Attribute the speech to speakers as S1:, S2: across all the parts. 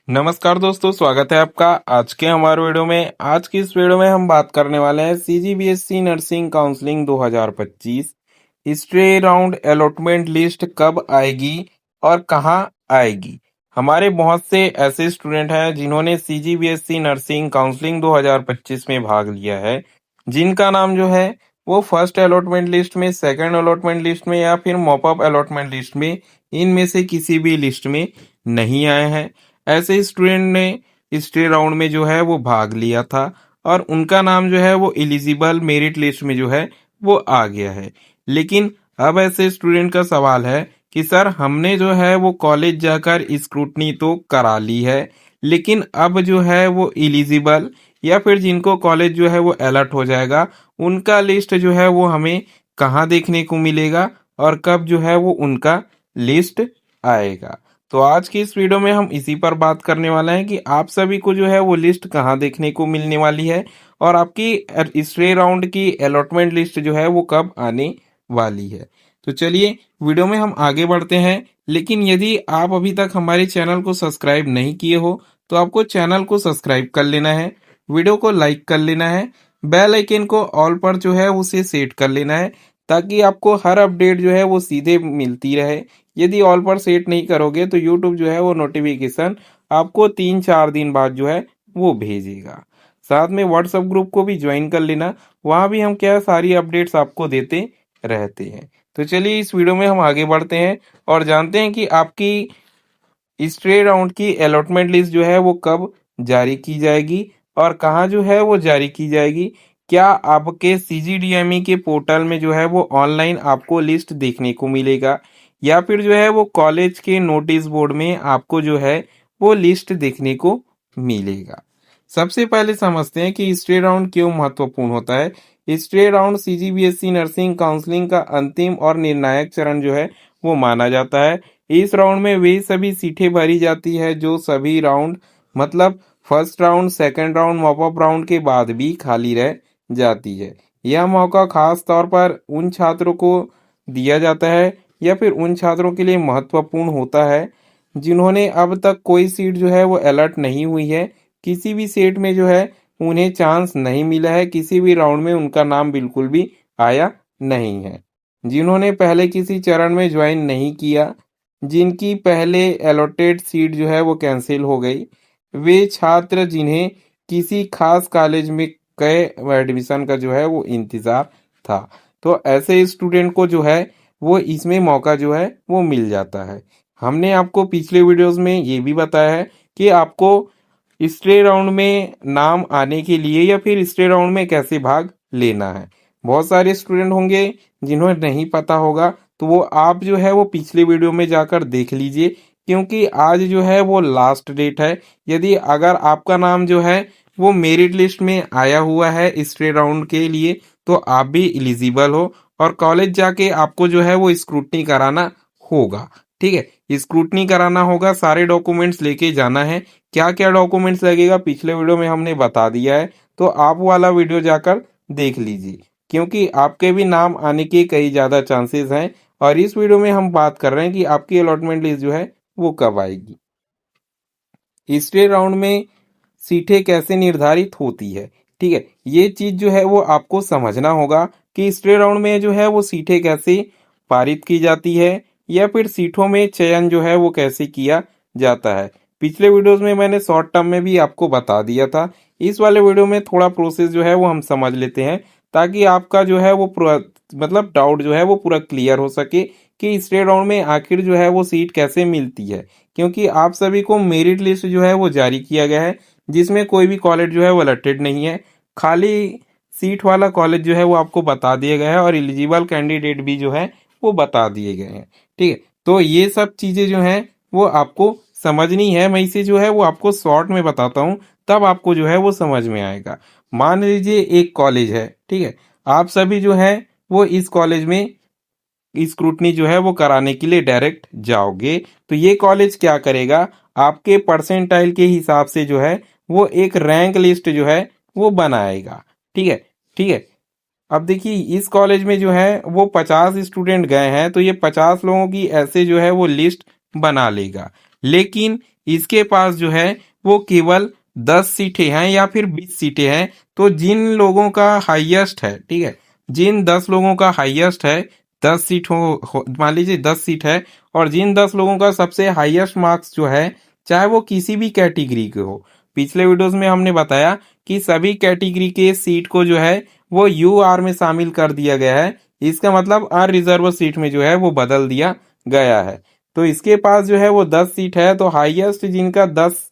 S1: नमस्कार दोस्तों, स्वागत है आपका आज के हमारे वीडियो में। आज की इस वीडियो में हम बात करने वाले हैं CGBSE nursing counselling 2025 stay round allotment list कब आएगी और कहां आएगी। हमारे बहुत से ऐसे स्टूडेंट हैं जिन्होंने सीजीबीएसई नर्सिंग काउंसलिंग 2025 में भाग लिया है, जिनका नाम जो है वो फर्स्ट अलॉटमेंट लिस्ट में, सेकंड अलॉटमेंट लिस्ट में या फिर मॉपअप अलॉटमेंट लिस्ट में, इनमें से किसी भी लिस्ट में नहीं आए हैं। ऐसे स्टूडेंट ने स्टे राउंड में जो है वो भाग लिया था और उनका नाम जो है वो एलिजिबल मेरिट लिस्ट में जो है वो आ गया है। लेकिन अब ऐसे स्टूडेंट का सवाल है कि सर, हमने जो है वो कॉलेज जाकर स्क्रूटनी तो करा ली है, लेकिन अब जो है वो एलिजिबल या फिर जिनको कॉलेज जो है वो अलर्ट हो जाएगा, उनका लिस्ट जो है वो हमें कहाँ देखने को मिलेगा और कब जो है वो उनका लिस्ट आएगा। तो आज की इस वीडियो में हम इसी पर बात करने वाले हैं कि आप सभी को जो है वो लिस्ट कहाँ देखने को मिलने वाली है और आपकी स्टे राउंड की अलॉटमेंट लिस्ट जो है वो कब आने वाली है। तो चलिए वीडियो में हम आगे बढ़ते हैं। लेकिन यदि आप अभी तक हमारे चैनल को सब्सक्राइब नहीं किए हो तो आपको चैनल को सब्सक्राइब कर लेना है, वीडियो को लाइक कर लेना है, बेल आइकन को ऑल पर जो है उसे सेट कर लेना है, ताकि आपको हर अपडेट जो है वो सीधे मिलती रहे। यदि ऑल पर सेट नहीं करोगे तो यूट्यूब जो है वो नोटिफिकेशन आपको 3-4 दिन बाद जो है वो भेजेगा। साथ में व्हाट्सएप ग्रुप को भी ज्वाइन कर लेना, वहां भी हम क्या सारी अपडेट्स आपको देते रहते हैं। तो चलिए इस वीडियो में हम आगे बढ़ते हैं और जानते हैं कि आपकी स्टे राउंड की अलॉटमेंट लिस्ट जो है वो कब जारी की जाएगी और कहाँ जो है वो जारी की जाएगी। क्या आपके सीजीडीएमई के पोर्टल में जो है वो ऑनलाइन आपको लिस्ट देखने को मिलेगा या फिर जो है वो कॉलेज के नोटिस बोर्ड में आपको जो है वो लिस्ट देखने को मिलेगा। सबसे पहले समझते हैं कि स्टे राउंड क्यों महत्वपूर्ण होता है। Stay round CGBSE nursing counselling का अंतिम और निर्णायक चरण जो है वो माना जाता है। इस राउंड में वे सभी सीटें भरी जाती है जो सभी राउंड मतलब first round, second round, mop up round के बाद भी खाली रह जाती है। यह मौका खास तौर पर उन छात्रों को दिया जाता है या फिर उन छात्रों के लिए महत्वपूर्ण होता है जिन्होंने अब तक कोई सीट जो है वो अलर्ट नहीं हुई है, किसी भी सीट में जो है उन्हें चांस नहीं मिला है, किसी भी राउंड में उनका नाम बिल्कुल भी आया नहीं है, जिन्होंने पहले किसी चरण में ज्वाइन नहीं किया, जिनकी पहले अलॉटेड सीट जो है वो कैंसिल हो गई, वे छात्र जिन्हें किसी खास कॉलेज में गए एडमिशन का जो है वो इंतजार था। तो ऐसे स्टूडेंट को जो है वो इसमें मौका जो है वो मिल जाता है। हमने आपको पिछले वीडियोस में ये भी बताया है कि आपको स्टे राउंड में नाम आने के लिए या फिर स्टे राउंड में कैसे भाग लेना है। बहुत सारे स्टूडेंट होंगे जिन्हें नहीं पता होगा, तो वो आप जो है वो पिछले वीडियो में जाकर देख लीजिए, क्योंकि आज जो है वो लास्ट डेट है। यदि अगर आपका नाम जो है वो मेरिट लिस्ट में आया हुआ है स्टे राउंड के लिए तो आप भी एलिजिबल हो और कॉलेज जाके आपको जो है वो स्क्रूटनी कराना होगा। ठीक है, स्क्रूटनी कराना होगा, सारे डॉक्यूमेंट्स लेके जाना है। क्या क्या डॉक्यूमेंट्स लगेगा पिछले वीडियो में हमने बता दिया है, तो आप वाला वीडियो जाकर देख लीजिए, क्योंकि आपके भी नाम आने के कई ज़्यादा चांसेस हैं। और इस वीडियो में हम बात कर रहे हैं कि आपकी अलॉटमेंट लिस्ट जो है वो कब आएगी। स्टे राउंड में सीटें कैसे निर्धारित होती है, ठीक है, ये चीज जो है वो आपको समझना होगा कि स्टे राउंड में जो है वो सीटें कैसे पारित की जाती है या फिर सीटों में चयन जो है वो कैसे किया जाता है। पिछले वीडियोस में मैंने शॉर्ट टर्म में भी आपको बता दिया था। इस वाले वीडियो में थोड़ा प्रोसेस जो है वो हम समझ लेते हैं, ताकि आपका जो है वो पूरा मतलब डाउट जो है वो पूरा क्लियर हो सके कि स्टे राउंड में आखिर जो है वो सीट कैसे मिलती है। क्योंकि आप सभी को मेरिट लिस्ट जो है वो जारी किया गया है, जिसमें कोई भी कॉलेज जो है वो अलॉटेड नहीं है, खाली सीट वाला कॉलेज जो है वो आपको बता दिया गया है और एलिजिबल कैंडिडेट भी जो है वो बता दिए गए हैं। ठीक है, तो ये सब चीजें जो है वो आपको समझनी है। मैं इसे जो है वो आपको शॉर्ट में बताता हूँ, तब आपको जो है वो समझ में आएगा। मान लीजिए एक कॉलेज है, ठीक है, आप सभी जो है वो इस कॉलेज में स्क्रूटनी जो है वो कराने के लिए डायरेक्ट जाओगे, तो ये कॉलेज क्या करेगा, आपके परसेंटाइल के हिसाब से जो है वो एक रैंक लिस्ट जो है वो बनाएगा। ठीक है, ठीक है। अब देखिए इस कॉलेज में जो है वो 50 स्टूडेंट गए हैं, तो ये 50 लोगों की ऐसे जो है वो लिस्ट बना लेगा। लेकिन इसके पास जो है वो केवल 10 सीटें हैं या फिर 20 सीटें हैं। तो जिन लोगों का हाईएस्ट है, ठीक है, जिन 10 लोगों का हाईएस्ट है 10 सीट मान लीजिए 10 सीट है, और जिन 10 लोगों का सबसे हाईएस्ट मार्क्स जो है, चाहे वो किसी भी कैटेगरी के हो, पिछले वीडियोस में हमने बताया कि सभी कैटेगरी के सीट को जो है वो यूआर में शामिल कर दिया गया है। इसका मतलब अनरिजर्व सीट में जो है वो बदल दिया गया है। तो इसके पास जो है वो 10 सीट है, तो हाईएस्ट जिनका 10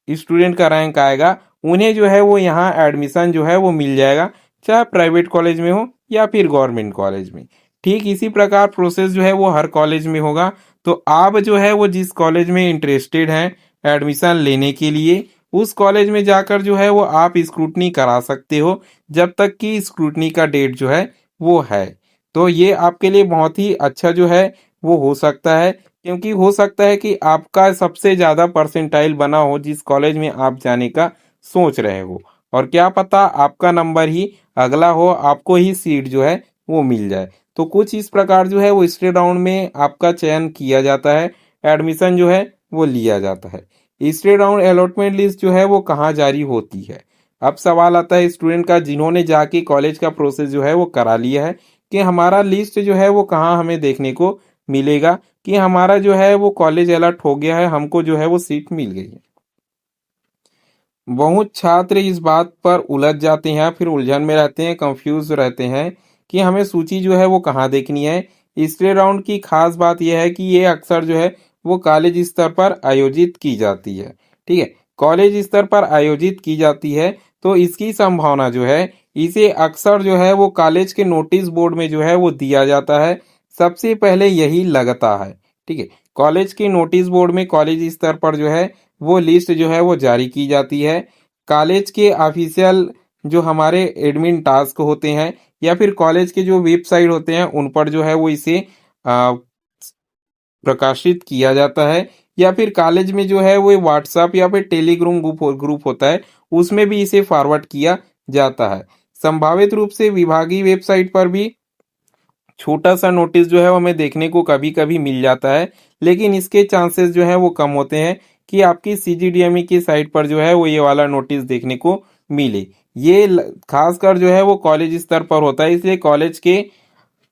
S1: स्टूडेंट का रैंक आएगा उन्हें जो है वो यहाँ एडमिशन जो है वो मिल जाएगा, चाहे प्राइवेट कॉलेज में हो या फिर गवर्नमेंट कॉलेज में। ठीक इसी प्रकार प्रोसेस जो है वो हर कॉलेज में होगा। तो आप जो है वो जिस कॉलेज में इंटरेस्टेड हैं एडमिशन लेने के लिए, उस कॉलेज में जाकर जो है वो आप स्क्रूटनी करा सकते हो, जब तक कि स्क्रूटनी का डेट जो है वो है। तो ये आपके लिए बहुत ही अच्छा जो है वो हो सकता है, क्योंकि हो सकता है कि आपका सबसे ज्यादा परसेंटाइल बना हो जिस कॉलेज में आप जाने का सोच रहे हो, और क्या पता आपका नंबर ही अगला हो, आपको ही सीट जो है वो मिल जाए। तो कुछ इस प्रकार जो है वो स्टेट राउंड में आपका चयन किया जाता है, एडमिशन जो है वो लिया जाता है। स्टेट राउंड अलॉटमेंट लिस्ट जो है वो कहाँ जारी होती है? अब सवाल आता है स्टूडेंट का जिन्होंने जाके कॉलेज का प्रोसेस जो है वो करा लिया है, कि हमारा लिस्ट जो है वो कहाँ हमें देखने को मिलेगा कि हमारा जो है वो कॉलेज अलर्ट हो गया है, हमको जो है वो सीट मिल गई है। बहुत छात्र इस बात पर उलझ जाते हैं, फिर उलझन में रहते हैं, कंफ्यूज रहते हैं कि हमें सूची जो है वो कहाँ देखनी है। स्टेट राउंड की खास बात यह है कि ये अक्सर जो है वो कॉलेज स्तर पर आयोजित की जाती है। ठीक है, कॉलेज स्तर पर आयोजित की जाती है, तो इसकी संभावना जो है इसे अक्सर जो है वो कॉलेज के नोटिस बोर्ड में जो है वो दिया जाता है। सबसे पहले यही लगता है। ठीक है, कॉलेज के नोटिस बोर्ड में कॉलेज स्तर पर जो है वो लिस्ट जो है वो जारी की जाती है। कॉलेज के ऑफिशियल जो हमारे एडमिन टास्क होते हैं या फिर कॉलेज के जो वेबसाइट होते हैं उन पर जो है वो इसे प्रकाशित किया जाता है, या फिर कॉलेज में जो है वो व्हाट्सएप या फिर टेलीग्राम ग्रुप होता है, उसमें भी इसे फॉरवर्ड किया जाता है। संभावित रूप से विभागीय वेबसाइट पर भी छोटा सा नोटिस जो है वो हमें देखने को कभी कभी मिल जाता है, लेकिन इसके चांसेस जो है वो कम होते हैं कि आपकी सीजीडीएमई की साइट पर जो है वो ये वाला नोटिस देखने को मिले। ये खासकर जो है वो कॉलेज स्तर पर होता है, इसलिए कॉलेज के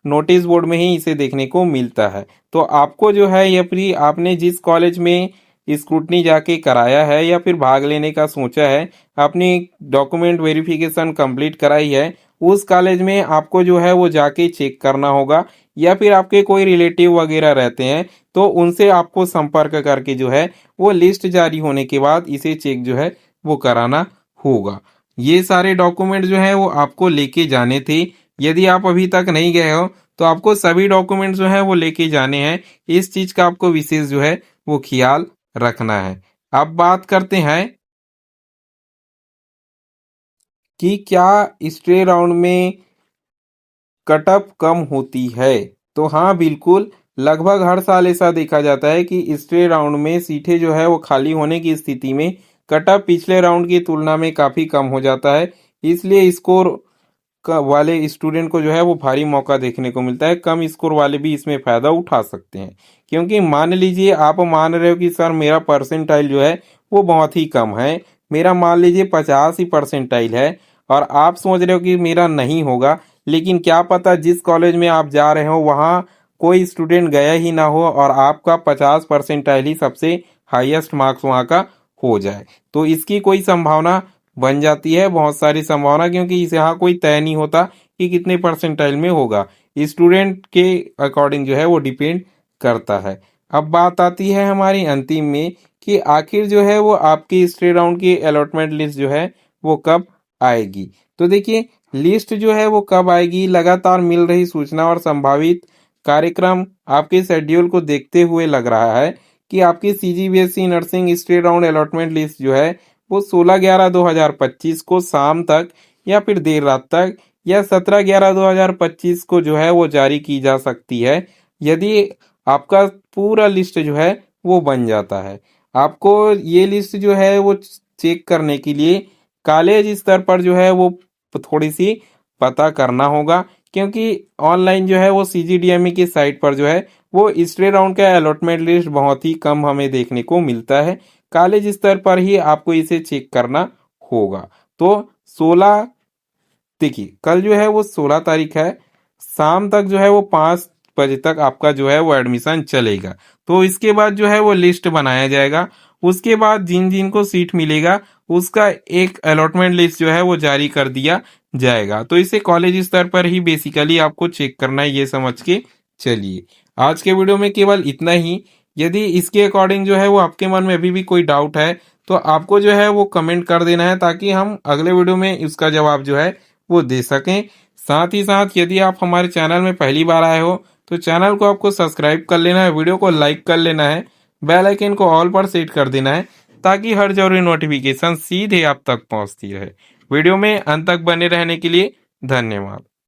S1: नोटिस बोर्ड में ही इसे देखने को मिलता है। तो आपको जो है या फिर आपने जिस कॉलेज में स्क्रूटनी जाके कराया है या फिर भाग लेने का सोचा है, अपनी डॉक्यूमेंट वेरिफिकेशन कंप्लीट कराई है, उस कॉलेज में आपको जो है वो जाके चेक करना होगा, या फिर आपके कोई रिलेटिव वगैरह रहते हैं तो उनसे आपको संपर्क करके जो है वो लिस्ट जारी होने के बाद इसे चेक जो है वो कराना होगा। ये सारे डॉक्यूमेंट जो है वो आपको लेके जाने थे। यदि आप अभी तक नहीं गए हो तो आपको सभी डॉक्यूमेंट जो है वो लेके जाने हैं। इस चीज का आपको विशेष जो है वो ख्याल रखना है। अब बात करते हैं कि क्या स्टे राउंड में कट ऑफ कम होती है। तो हाँ बिल्कुल, लगभग हर साल ऐसा देखा जाता है कि स्टे राउंड में सीटें जो है वो खाली होने की स्थिति में कट ऑफ पिछले राउंड की तुलना में काफी कम हो जाता है। इसलिए स्कोर वाले स्टूडेंट को जो है वो भारी मौका देखने को मिलता है। कम स्कोर वाले भी इसमें फायदा उठा सकते हैं, क्योंकि मान लीजिए आप मान रहे हो कि सर मेरा परसेंटाइल जो है वो बहुत ही कम है, मेरा मान लीजिए 50 ही परसेंटाइल है, और आप सोच रहे हो कि मेरा नहीं होगा, लेकिन क्या पता जिस कॉलेज में आप जा रहे हो वहाँ कोई स्टूडेंट गया ही ना हो और आपका 50 परसेंटाइल ही सबसे हाईएस्ट मार्क्स वहाँ का हो जाए। तो इसकी कोई संभावना बन जाती है, बहुत सारी संभावना, क्योंकि इसे यहाँ कोई तय नहीं होता कि कितने परसेंटाइल में होगा, स्टूडेंट के अकॉर्डिंग जो है वो डिपेंड करता है। अब बात आती है हमारी अंतिम में कि आखिर जो है वो आपकी स्टेट राउंड की अलॉटमेंट लिस्ट जो है वो कब आएगी। तो देखिए, लिस्ट जो है वो कब आएगी, लगातार मिल रही सूचना और संभावित कार्यक्रम आपके शेड्यूल को देखते हुए लग रहा है कि आपकी CGBSE nursing state round allotment list जो है वो 16/11/2025 को शाम तक या फिर देर रात तक या 17/11/2025 को जो है वो जारी की जा सकती है, यदि आपका पूरा लिस्ट जो है वो बन जाता है। आपको ये लिस्ट जो है वो चेक करने के लिए कॉलेज स्तर पर जो है वो थोड़ी सी पता करना होगा क्योंकि ऑनलाइन जो है वो सीजीडीएमई की साइट पर जो है वो स्ट्रे राउंड का अलॉटमेंट लिस्ट बहुत ही कम हमें देखने को मिलता है। कॉलेज स्तर पर ही आपको इसे चेक करना होगा। तो 16 देखिए कल जो है वो 16 तारीख है, शाम तक जो है वो 5 बजे तक आपका जो है वो एडमिशन चलेगा। तो इसके बाद जो है वो लिस्ट बनाया जाएगा। उसके बाद जिन जिन को सीट मिलेगा उसका एक अलॉटमेंट लिस्ट जो है वो जारी कर दिया जाएगा। तो इसे कॉलेज स्तर पर ही बेसिकली आपको चेक करना है, ये समझ के चलिए। आज के वीडियो में केवल इतना ही। यदि इसके अकॉर्डिंग जो है वो आपके मन में अभी भी कोई डाउट है तो आपको जो है वो कमेंट कर देना है, ताकि हम अगले वीडियो में उसका जवाब जो है वो दे सकें। साथ ही साथ यदि आप हमारे चैनल में पहली बार आए हो तो चैनल को आपको सब्सक्राइब कर लेना है, वीडियो को लाइक कर लेना है, बेल आइकन को ऑल पर सेट कर देना है, ताकि हर जरूरी नोटिफिकेशन सीधे आप तक पहुंचती रहे। वीडियो में अंत तक बने रहने के लिए धन्यवाद।